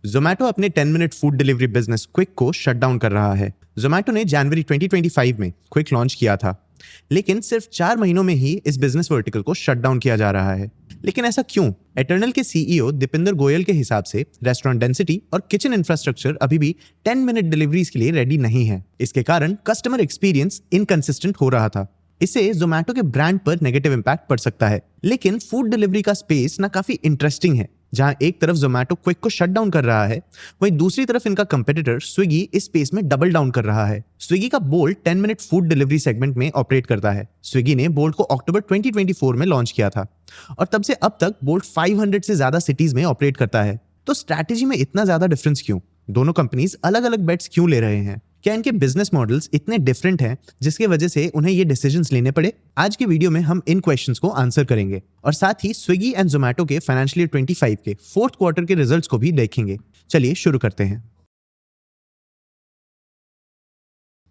जोमैटो अपने 10 minute food delivery business quick को shut down कर रहा है। जोमैटो ने जनवरी 2025 में क्विक लॉन्च किया था, लेकिन सिर्फ 4 महीनों में ही इस बिजनेस वर्टिकल को शट डाउन किया जा रहा है। लेकिन ऐसा क्यों? एटर्नल के सीईओ दीपिंदर गोयल के हिसाब से रेस्टोरेंट डेंसिटी और किचन इंफ्रास्ट्रक्चर अभी भी 10 मिनट डिलीवरीज के लिए रेडी नहीं है। इसके कारण कस्टमर एक्सपीरियंस इनकंसिस्टेंट हो रहा था। इससे जोमैटो के ब्रांड पर नेगेटिव इंपैक्ट पड़ सकता है। लेकिन फूड डिलीवरी का स्पेस ना काफी इंटरेस्टिंग है। जहां एक तरफ जोमैटो क्विक को शट डाउन कर रहा है, वहीं दूसरी तरफ इनका कंपेटिटर स्विगी इस स्पेस में डबल डाउन कर रहा है। स्विगी का bolt 10 minute food delivery segment में ऑपरेट करता है। स्विगी ने बोल्ट को अक्टूबर 2024 में लॉन्च किया था और तब से अब तक बोल्ट 500 से ज्यादा सिटीज में ऑपरेट करता है। तो स्ट्रैटेजी में इतना ज्यादा डिफरेंस क्यों? दोनों कंपनीज अलग अलग बेट्स क्यों ले रहे हैं? क्या इनके बिजनेस मॉडल्स इतने डिफरेंट हैं जिसकी वजह से उन्हें ये डिसीजंस लेने पड़े? आज की वीडियो में हम इन क्वेश्चंस को आंसर करेंगे और साथ ही स्विगी एंड जोमैटो के फाइनेंशियल ईयर 25 के फोर्थ क्वार्टर के रिजल्ट्स को भी देखेंगे। चलिए शुरू करते हैं।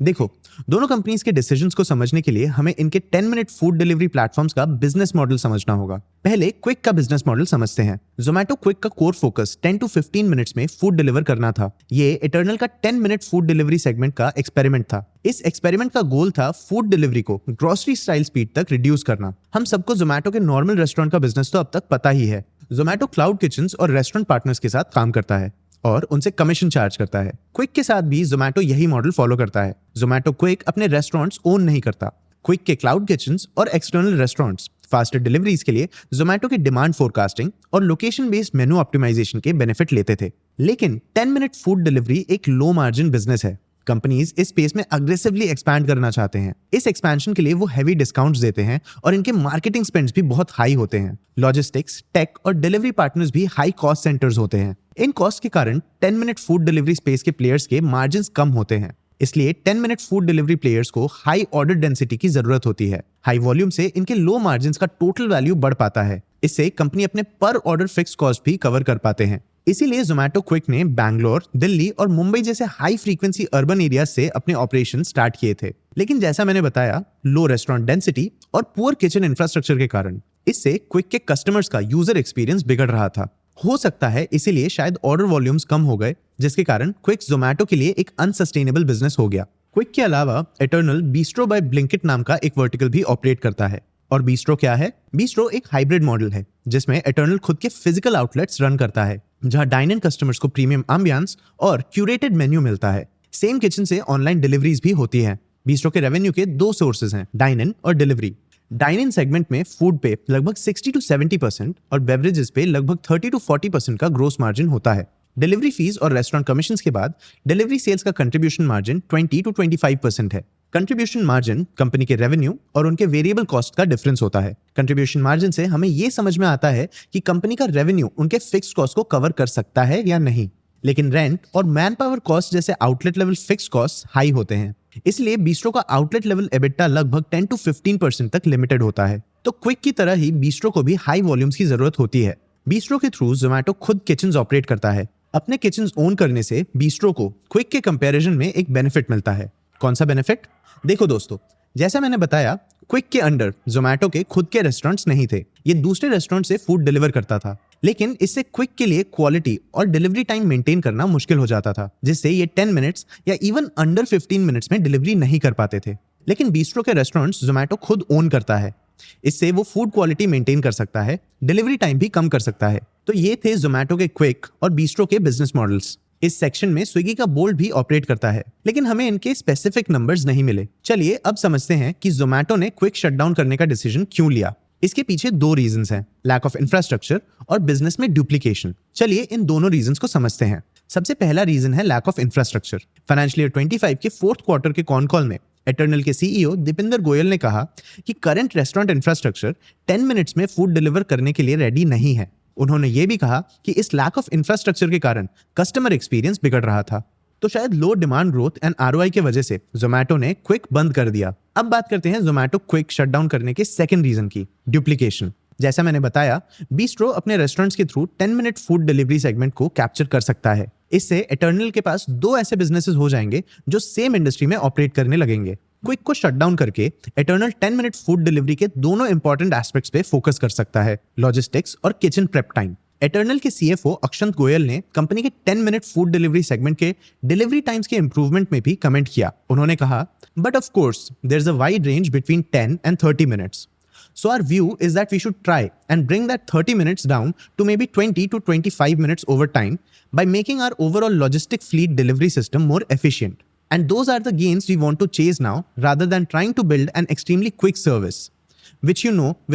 देखो, दोनों कंपनीज के डिसीजंस को समझने के लिए हमें इनके 10 मिनट फूड डिलीवरी प्लेटफॉर्म्स का बिजनेस मॉडल समझना होगा। पहले क्विक का बिजनेस मॉडल समझते हैं। जोमैटो क्विक का कोर फोकस 10 to 15 मिनट्स में फूड डिलीवर करना था। ये इटर्नल का 10 मिनट फूड डिलीवरी सेगमेंट का एक्सपेरिमेंट था। इस एक्सपेरिमेंट का गोल था फूड डिलीवरी को ग्रोसरी स्टाइल स्पीड तक रिड्यूस करना। हम सबको जोमैटो के नॉर्मल रेस्टोरेंट का बिजनेस तो अब तक पता ही है। जोमैटो क्लाउड किचन्स और रेस्टोरेंट पार्टनर्स के साथ काम करता है और उनसे कमीशन चार्ज करता है। क्विक के साथ भी जोमैटो यही मॉडल फॉलो करता है। जोमैटो क्विक अपने रेस्टोरेंट्स ओन नहीं करता। क्विक के क्लाउड किचन्स और एक्सटर्नल रेस्टोरेंट्स फास्टर डिलीवरीज के लिए जोमैटो के डिमांड फोरकास्टिंग और लोकेशन बेस्ड मेनू ऑप्टिमाइजेशन के बेनिफिट लेते थे। लेकिन 10 मिनट फूड डिलीवरी एक लो मार्जिन बिजनेस है। कंपनीज इस स्पेस में अग्रेसिवली एक्सपैंड करना चाहते हैं। इस एक्सपेंशन के लिए वो हैवी डिस्काउंट्स देते हैं और इनके मार्केटिंग स्पेंड्स भी बहुत हाई होते हैं। लॉजिस्टिक्स, टेक और डिलीवरी पार्टनर्स भी हाई कॉस्ट सेंटर्स होते हैं। इन कॉस्ट के कारण 10 मिनट फूड डिलीवरी स्पेस के प्लेयर्स के मार्जिन्स कम होते हैं। इसलिए 10 मिनट फूड डिलीवरी प्लेयर्स को हाई ऑर्डर डेंसिटी की जरूरत होती है। हाई वॉल्यूम से इनके लो मार्जिन्स का टोटल वैल्यू बढ़ पाता है। इससे कंपनी अपने पर ऑर्डर फिक्स कॉस्ट भी कवर कर पाते हैं। इसीलिए जोमैटो क्विक ने बैंगलोर, दिल्ली और मुंबई जैसे हाई फ्रीक्वेंसी अर्बन एरिया से अपने ऑपरेशन स्टार्ट किए थे। लेकिन जैसा मैंने बताया, लो रेस्टोरेंट डेंसिटी और पुअर किचन इंफ्रास्ट्रक्चर के कारण इससे क्विक के कस्टमर्स का यूजर एक्सपीरियंस बिगड़ रहा था। हो सकता है इसीलिए शायद ऑर्डर वॉल्यूम्स कम हो गए, जिसके कारण क्विक जोमैटो के लिए एक अनसस्टेनेबल बिजनेस हो गया। क्विक के अलावा इटर्नल बिस्ट्रो बाय ब्लिंकिट नाम का एक वर्टिकल भी ऑपरेट करता है। और बिस्ट्रो क्या है? बिस्ट्रो एक हाइब्रिड मॉडल है जिसमें इटर्नल खुद के फिजिकल आउटलेट्स रन करता है, जहां डाइन इन कस्टमर्स को प्रीमियम एम्बियंस और क्यूरेटेड मेन्यू मिलता है। सेम किचन से ऑनलाइन डिलीवरीज भी होती है। बिस्ट्रो के रेवेन्यू के दो सोर्सेज हैं, डाइन इन और डिलीवरी। डाइन इन सेगमेंट में फूड पे लगभग 60 to 70% और बेवरेजेस पे लगभग 30 to 40% का ग्रोस मार्जिन होता है। डिलीवरी फीस और रेस्टोरेंट कमीशंस के बाद डिलीवरी सेल्स का कंट्रीब्यूशन मार्जिन 20 to 25% है। कंट्रीब्यूशन मार्जिन कंपनी के रेवेन्यू और उनके वेरिएबल कॉस्ट का डिफरेंस होता है। कंट्रीब्यूशन मार्जिन से हमें यह समझ में आता है कि कंपनी का रेवेन्यू उनके फिक्स्ड कॉस्ट को कवर कर सकता है या नहीं। लेकिन रेंट और मैन पावर कॉस्ट जैसे outlet level fixed cost high होते हैं। इसलिए बिस्ट्रो का आउटलेट लेवल एबिटा लगभग 10 to 15% तक लिमिटेड होता है। तो क्विक की तरह ही बिस्ट्रो को भी हाई वॉल्यूम्स की जरूरत होती है। बिस्ट्रो के थ्रू जोमैटो खुद किचन्स ऑपरेट करता है। अपने किचन्स ओन करने से बिस्ट्रो को क्विक के कंपैरिजन में एक बेनिफिट मिलता है। कौन सा बेनिफिट? देखो दोस्तों, जैसा मैंने बताया, क्विक के अंडर जोमैटो के खुद के रेस्टोरेंट्स नहीं थे। ये दूसरे रेस्टोरेंट से फूड डिलीवर करता था। लेकिन इससे क्विक के लिए क्वालिटी और डिलीवरी टाइम मेंटेन करना मुश्किल हो जाता था, जिससे ये 10 मिनट्स या इवन अंडर 15 मिनट्स में डिलीवरी नहीं कर पाते थे। लेकिन बिस्ट्रो के रेस्टोरेंट्स जोमैटो खुद ओन करता है। इससे वो फूड क्वालिटी मेंटेन कर सकता है, डिलीवरी टाइम भी कम कर सकता है। तो ये थे जोमैटो के क्विक और बिस्ट्रो के बिजनेस मॉडल्स। इस सेक्शन में स्विगी का बोल्ट भी ऑपरेट करता है, लेकिन हमें इनके स्पेसिफिक नंबर्स नहीं मिले। चलिए अब समझते हैं कि जोमैटो ने क्विक शटडाउन करने का डिसीजन क्यों लिया। इसके पीछे दो रीजंस हैं, लैक ऑफ इंफ्रास्ट्रक्चर और बिजनेस में डुप्लीकेशन। चलिए इन दोनों रीजंस को समझते हैं। सबसे पहला रीजन है lack of infrastructure. Financial year 25 के फोर्थ क्वार्टर के कॉन कॉल में एटर्नल के सीईओ दीपिंदर गोयल ने कहा कि करंट रेस्टोरेंट इंफ्रास्ट्रक्चर 10 मिनट्स में फूड डिलीवर करने के लिए रेडी नहीं है। उन्होंने ये भी कहा कि इस लैक ऑफ इंफ्रास्ट्रक्चर के कारण कस्टमर एक्सपीरियंस बिगड़ रहा था। तो शायद लो डिमांड ग्रोथ एंड आरओआई की वजह से जोमैटो ने क्विक बंद कर दिया। अब बात करते हैं जोमैटो क्विक शटडाउन करने के सेकंड रीजन की, डुप्लीकेशन। जैसा मैंने बताया, बिस्ट्रो अपने रेस्टोरेंट्स के through 10 minute food delivery segment को कैप्चर कर सकता है। इससे एटर्नल के पास दो ऐसे बिजनेसेस हो जाएंगे जो सेम इंडस्ट्री में ऑपरेट करने लगेंगे। क्विक को शट डाउन करके एटर्नल 10 मिनट फूड डिलीवरी के दोनों इंपॉर्टेंट एस्पेक्ट्स पे फोकस कर सकता है, लॉजिस्टिक्स और किचन प्रेप टाइम। एटर्नल के सीएफओ अक्षंत गोयल ने कंपनी के 10 मिनट फूड डिलीवरी सेगमेंट के डिलीवरी टाइम्स के इंप्रूवमेंट में भी कमेंट किया। उन्होंने कहा, but of course there is a wide range between 10 and 30 minutes. So our view is that we should try and bring that 30 minutes down to maybe 20 to 25 minutes over time by making our overall logistic fleet delivery system more efficient. And those are the gains we want to chase now rather than trying to build an extremely quick service, which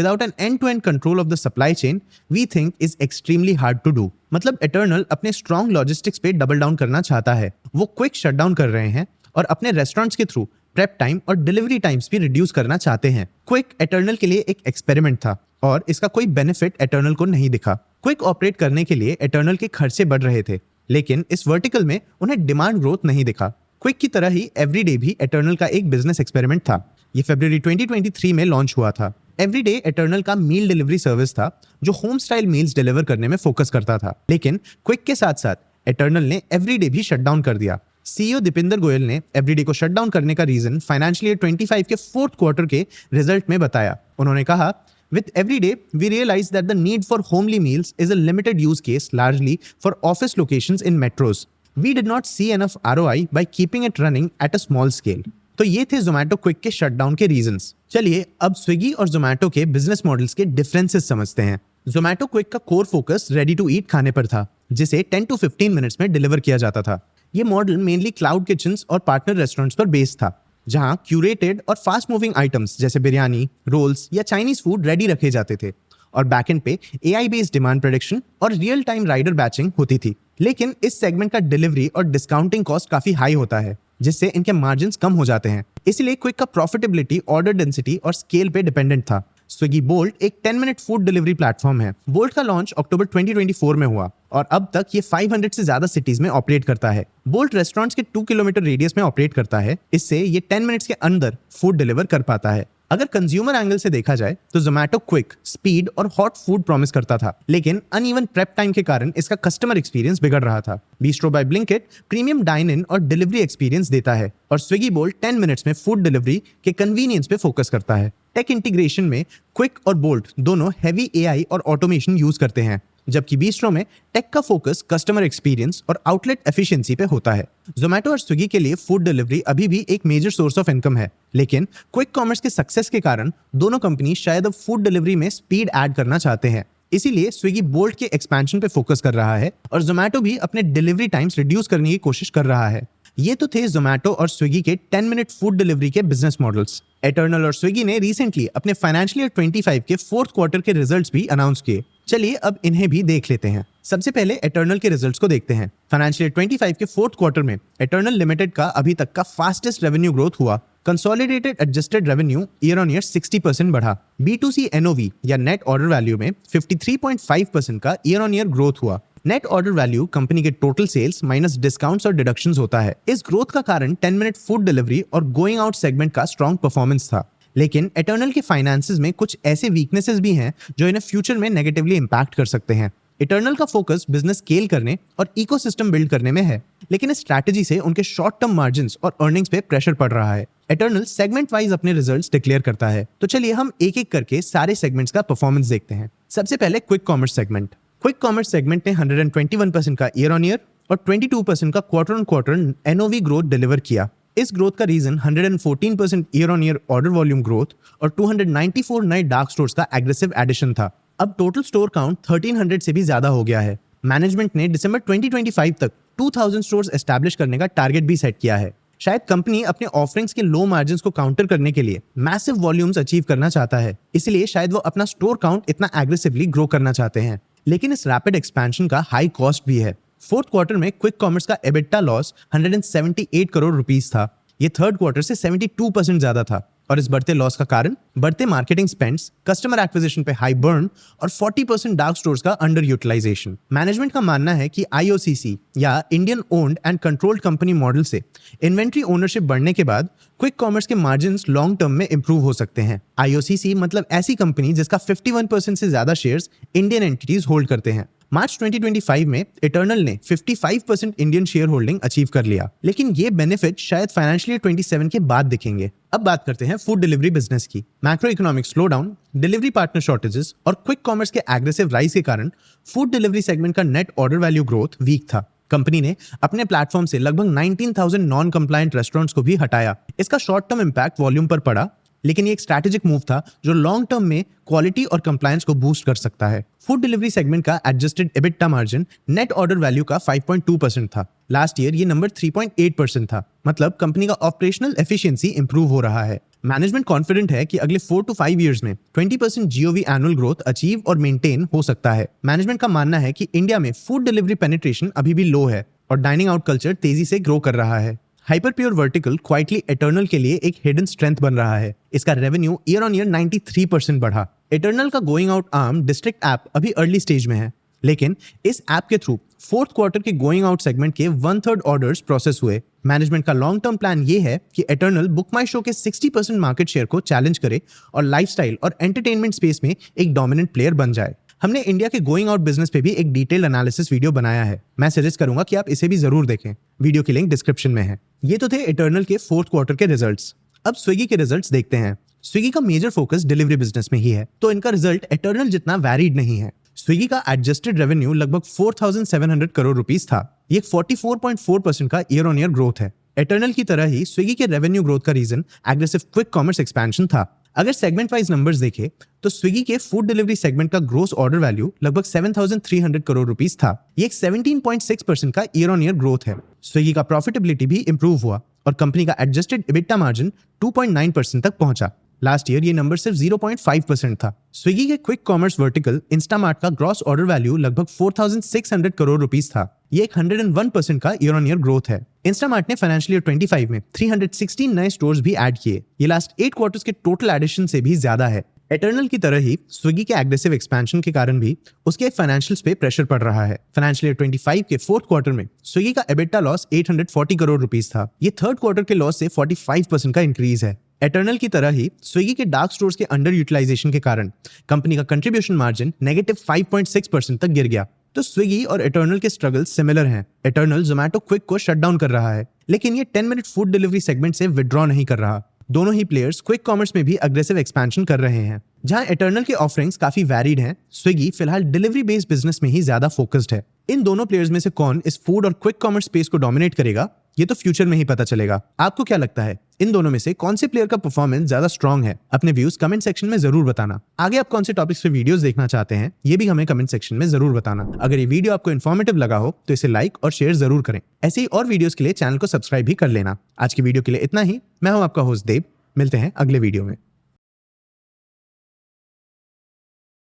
without an end-to-end control of the supply chain, we think is extremely hard to do. मतलब Eternal अपने strong logistics पे double down करना चाहता है। वो quick shutdown कर रहे हैं और अपने restaurants के थ्रू प्रेप टाइम और डिलीवरी टाइम्स भी रिड्यूस करना चाहते हैं। क्विक एटर्नल के लिए एक एक्सपेरिमेंट था और इसका कोई बेनिफिट एटर्नल को नहीं दिखा। क्विक ऑपरेट करने के लिए एटर्नल के खर्चे बढ़ रहे थे, लेकिन इस वर्टिकल में उन्हें डिमांड ग्रोथ नहीं दिखा। क्विक की तरह ही एवरीडे भी एटर्नल का एक बिजनेस एक्सपेरिमेंट था। ये फरवरी 2023 में लॉन्च हुआ था। एवरीडे एटर्नल का मील डिलीवरी सर्विस था जो होम स्टाइल मील्स डिलीवर करने में फोकस करता था, लेकिन क्विक के साथ साथ एटर्नल ने एवरीडे भी शटडाउन कर दिया। सीईओ दीपिंदर गोयल ने एवरीडे को शटडाउन करने का रीजन फाइनेंशियल ईयर 25 के फोर्थ क्वार्टर के रिजल्ट में बताया। उन्होंने कहा, with everyday we realise that the need for homely meals is a limited use case largely for office locations in metros. We did not see enough ROI by keeping it running at a small scale. तो ये थे Zomato quick के shutdown के reasons. चलिए अब Swiggy और जोमैटो के business models के डिफरेंसेस समझते हैं। जोमैटो क्विक का core focus ready to eat खाने पर था, जिसे 10 to 15 मिनट्स में डिलीवर किया जाता था। ये मॉडल मेनली क्लाउड किचन्स और पार्टनर रेस्टोरेंट्स पर बेस्ड था, जहां क्यूरेटेड और फास्ट मूविंग आइटम्स जैसे बिरयानी, रोल्स या चाइनीज फूड रेडी रखे जाते थे और बैकएंड पे एआई बेस्ड डिमांड प्रेडिक्शन और रियल टाइम राइडर बैचिंग होती थी। लेकिन इस सेगमेंट का डिलीवरी और डिस्काउंटिंग कॉस्ट काफी हाई होता है, जिससे इनके मार्जिन्स कम हो जाते हैं। इसलिए क्विक का प्रॉफिटेबिलिटी ऑर्डर डेंसिटी और स्केल पे डिपेंडेंट था। स्विगी बोल्ट एक 10 मिनट फूड डिलीवरी प्लेटफॉर्म है। बोल्ट का लॉन्च अक्टूबर 2024 में हुआ और अब तक ये 500 से ज्यादा सिटीज में ऑपरेट करता है। बोल्ट रेस्टोरेंट्स के 2 किलोमीटर रेडियस में ऑपरेट करता है, इससे ये 10 मिनट्स के अंदर फूड डिलीवर कर पाता है। अगर कंज्यूमर एंगल से देखा जाए तो जोमैटो क्विक स्पीड और हॉट फूड प्रॉमिस करता था, लेकिन अनइवन प्रेप टाइम के कारण इसका कस्टमर एक्सपीरियंस बिगड़ रहा था। Bistro by Blinkit premium dine in और डिलीवरी एक्सपीरियंस देता है और स्विगी बोल्ट 10 मिनट्स में फूड डिलीवरी के कन्वीनियंस पे फोकस करता है। टेक इंटीग्रेशन में क्विक और बोल्ट दोनों हैवी एआई और ऑटोमेशन यूज करते हैं, जबकि बीस्ट्रो में टेक का फोकस कस्टमर एक्सपीरियंस और आउटलेट एफिशिएंसी पे होता है। जोमैटो और स्विगी के लिए फूड डिलीवरी अभी भी एक मेजर सोर्स ऑफ इनकम है, लेकिन क्विक कॉमर्स के सक्सेस के कारण दोनों कंपनी शायद अब फूड डिलीवरी में स्पीड ऐड करना चाहते हैं। इसीलिए स्विगी बोल्ट के एक्सपेंशन पे फोकस कर रहा है और जोमैटो भी अपने डिलीवरी टाइम्स रिड्यूस करने की कोशिश कर रहा है। ये तो थे जोमैटो और स्विगी के 10 मिनट फूड डिलीवरी के बिजनेस मॉडल्स। एटर्नल और स्विगी ने रिसेंटली अपने फाइनेंशियल ईयर 25 के फोर्थ क्वार्टर के रिजल्ट्स भी अनाउंस किए। चलिए अब इन्हें भी देख लेते हैं। सबसे पहले एटर्नल के रिजल्ट्स को देखते हैं। फाइनेंशियल ईयर 25 के फोर्थ क्वार्टर में एटर्नल लिमिटेड का अभी तक का फास्टेस्ट रेवेन्यू ग्रोथ हुआ। Consolidated adjusted revenue year on year 60% बढ़ा। B2C एनओवी या नेट ऑर्डर वैल्यू में 53.5% का ईयर ऑन ईयर ग्रोथ हुआ। नेट ऑर्डर वैल्यू कंपनी के टोटल सेल्स माइनस डिस्काउंट्स और डिडक्शंस होता है। इस ग्रोथ का कारण 10 मिनट फूड डिलीवरी और गोइंग आउट सेगमेंट का स्ट्रॉन्ग परफॉर्मेंस था। लेकिन एटर्नल के फाइनेंसेस में कुछ ऐसे वीकनेसेस भी हैं जो इन्हें फ्यूचर में नेगेटिवली इंपैक्ट कर सकते हैं। एटर्नल का फोकस बिजनेस स्केल करने और इकोसिस्टम बिल्ड करने में है, लेकिन इस स्ट्रैटेजी से उनके शॉर्ट टर्म मार्जिन्स और अर्निंग्स पे प्रेशर पड़ रहा है। एटर्नल सेगमेंट वाइज अपने रिजल्ट्स डिक्लेयर करता है, तो चलिए हम एक एक करके सारे सेगमेंट्स का परफॉर्मेंस देखते हैं। सबसे पहले quick commerce segment. Quick commerce segment ने 121% का ईयर ऑन ईयर और 22% का quarter on quarter NOV growth deliver किया। इस ग्रोथ का reason 114% year on year order volume growth और 294 नए डार्क स्टोर्स का एग्रेसिव एडिशन था। अब टोटल स्टोर काउंट 1300 से भी ज्यादा हो गया है। मैनेजमेंट ने दिसंबर 2025 तक 2000 स्टोर्स एस्टैब्लिश करने का टारगेट भी सेट किया है। शायद कंपनी अपने ऑफरिंग्स के लो मार्जिन्स को काउंटर करने के लिए मैसिव वॉल्यूम्स अचीव करना चाहता है, इसलिए शायद वो अपना स्टोर काउंट इतना एग्रेसिवली ग्रो करना चाहते हैं। लेकिन इस रैपिड एक्सपेंशन का हाई कॉस्ट भी है। फोर्थ क्वार्टर में क्विक कॉमर्स का एबिटा लॉस 178 करोड़ रुपीस था। ये थर्ड क्वार्टर से 72% ज्यादा था और इस बढ़ते लॉस का कारण बढ़ते मार्केटिंग स्पेंड्स, कस्टमर एक्विजिशन पे हाई बर्न और 40% डार्क स्टोर्स का अंडर यूटिलाइजेशन। मैनेजमेंट का मानना है कि आईओसीसी या Indian owned and controlled company model से इन्वेंट्री ओनरशिप बढ़ने के बाद क्विक कॉमर्स के मार्जिन्स लॉन्ग टर्म में इंप्रूव हो सकते हैं। आईओसीसी मतलब ऐसी कंपनी जिसका 51% से ज्यादा शेयर्स इंडियन एंटिटीज होल्ड करते हैं। मार्च 2025 में एटर्नल ने 55% इंडियन शेयर होल्डिंग अचीव कर लिया, लेकिन ये बेनिफिट शायद फाइनेंशियल ईयर 27 के बाद दिखेंगे। अब बात करते हैं फूड डिलीवरी बिजनेस की। Macro economic slowdown, delivery partner shortages और क्विक कॉमर्स के एग्रेसिव राइज के कारण फूड डिलीवरी सेगमेंट का net order value growth weak था। कंपनी ने अपने प्लेटफॉर्म से लगभग 19,000 नॉन कंप्लायंट रेस्टोरेंट्स को भी हटाया। इसका शॉर्ट टर्म इंपैक्ट वॉल्यूम पर पड़ा, लेकिन ये एक स्ट्रैटेजिक मूव था जो लॉन्ग टर्म में क्वालिटी और कंप्लायंस को बूस्ट कर सकता है। फूड डिलीवरी सेगमेंट का adjusted EBITDA margin net order value का 5.2% था। लास्ट ईयर ये नंबर 3.8% था। मतलब कंपनी का ऑपरेशनल एफिशिएंसी इंप्रूव हो रहा है। मैनेजमेंट कॉन्फिडेंट है कि अगले 4 to 5 इयर्स में 20% जीओवी एनुअल ग्रोथ अचीव और मेंटेन हो सकता है। मैनेजमेंट का मानना है कि इंडिया में फूड डिलीवरी पेनिट्रेशन अभी भी लो है और डाइनिंग आउट कल्चर तेजी से ग्रो कर रहा है। Hyper pure vertical quietly eternal के लिए एक हिडन स्ट्रेंथ बन रहा है। इसका रेवेन्यू ईयर ऑन ईयर 93% बढ़ा। एटर्नल का going out arm district app अभी अर्ली स्टेज में है, लेकिन इस ऐप के थ्रू फोर्थ क्वार्टर के गोइंग आउट सेगमेंट के 1/3 ऑर्डर्स प्रोसेस हुए। मैनेजमेंट का लॉन्ग टर्म प्लान ये है कि एटर्नल बुक माई शो के 60% मार्केट शेयर को चैलेंज करे और लाइफस्टाइल और एंटरटेनमेंट स्पेस में एक डोमिनेंट प्लेयर बन जाए। हमने इंडिया के गोइंग आउट बिजनेस पे भी एक डिटेल एनालिसिस वीडियो बनाया है। मैं सजेस्ट करूंगा कि आप इसे भी जरूर देखें। वीडियो की लिंक डिस्क्रिप्शन में है। ये तो थे एटर्नल के फोर्थ क्वार्टर के रिजल्ट्स। अब स्विगी के रिजल्ट्स देखते हैं। स्विगी का मेजर फोकस डिलीवरी बिजनेस में ही है, तो इनका रिजल्ट एटर्नल जितना वैरिड नहीं है। स्विगी का एडजस्टेड रेवेन्यू लगभग 4,700 करोड़ रुपीस था। ये 44.4% का ईयर ऑन ईयर ग्रोथ है। एटर्नल की तरह ही स्विगी के रेवेन्यू ग्रोथ का reason aggressive quick commerce expansion था। अगर सेगमेंट वाइज नंबर्स देखें तो स्विगी के फूड डिलीवरी सेगमेंट का ग्रोस ऑर्डर वैल्यू लगभग 7,300 करोड़ रुपीस था। ये एक 17.6% का ईयर ऑन ईयर ग्रोथ है। स्विगी का प्रॉफिटेबिलिटी भी इंप्रूव हुआ और कंपनी का एडजस्टेड एबिटा मार्जिन 2.9% तक पहुंचा। लास्ट ईयर ये नंबर सिर्फ 0.5% था। स्विगी के क्विक कॉमर्स वर्टिकल इंस्टामार्ट का ग्रॉस ऑर्डर वैल्यू लगभग 4,600 करोड़ रुपीस था। ये एक 101% का ईयर ऑन ईयर ग्रोथ है। इंस्टामार्ट ने फाइनेंशियल ईयर 25 में 316 नए स्टोर्स भी ऐड किए। ये लास्ट 8 क्वार्टर्स के टोटल एडिशन से भी ज्यादा है। एटर्नल की तरह ही स्विगी के एग्रेसिव एक्सपेंशन के कारण भी उसके फाइनेंशियल्स पे प्रेशर पड़ रहा है। फाइनेंशियल ईयर 25 के फोर्थ क्वार्टर में स्विगी का एबिटा लॉस 840 करोड़ रुपीस था। ये थर्ड क्वार्टर के लॉस से 45% का इंक्रीज है। एटर्नल की तरह ही स्विगी के डार्क स्टोर्स के अंडर यूटिलाइजेशन के कारण कंपनी का कंट्रीब्यूशन मार्जिन नेगेटिव 5.6% तक गिर गया। तो स्विगी और एटर्नल के स्ट्रगल्स सिमिलर हैं। एटर्नल जोमैटो क्विक को शट डाउन कर रहा है, लेकिन ये 10 मिनट फूड डिलीवरी सेगमेंट से विड्रॉ नहीं कर रहा। दोनों ही प्लेयर्स क्विक कॉमर्स में भी अग्रेसिव एक्सपेंशन कर रहे हैं। जहां एटर्नल के ऑफरिंग्स काफी वैरिड हैं, स्विगी फिलहाल डिलीवरी बेस्ड बिजनेस में ही ज्यादा फोकस्ड है। इन दोनों प्लेयर्स में से कौन इस फूड और क्विक कॉमर्स स्पेस को डोमिनेट करेगा, ये तो फ्यूचर में ही पता चलेगा। आपको क्या लगता है, इन दोनों में से कौन से प्लेयर का परफॉर्मेंस ज्यादा स्ट्रांग है? अपने व्यूज कमेंट सेक्शन में जरूर बताना। आगे आप कौन से टॉपिक्स पे वीडियोस देखना चाहते हैं, ये भी हमें कमेंट सेक्शन में जरूर बताना। अगर ये वीडियो आपको इन्फॉर्मेटिव लगा हो तो इसे लाइक और शेयर जरूर करें। ऐसे ही और वीडियोस के लिए चैनल को सब्सक्राइब भी कर लेना। आज की वीडियो के लिए इतना ही। मैं हूं आपका होस्ट देव। मिलते हैं अगले वीडियो में।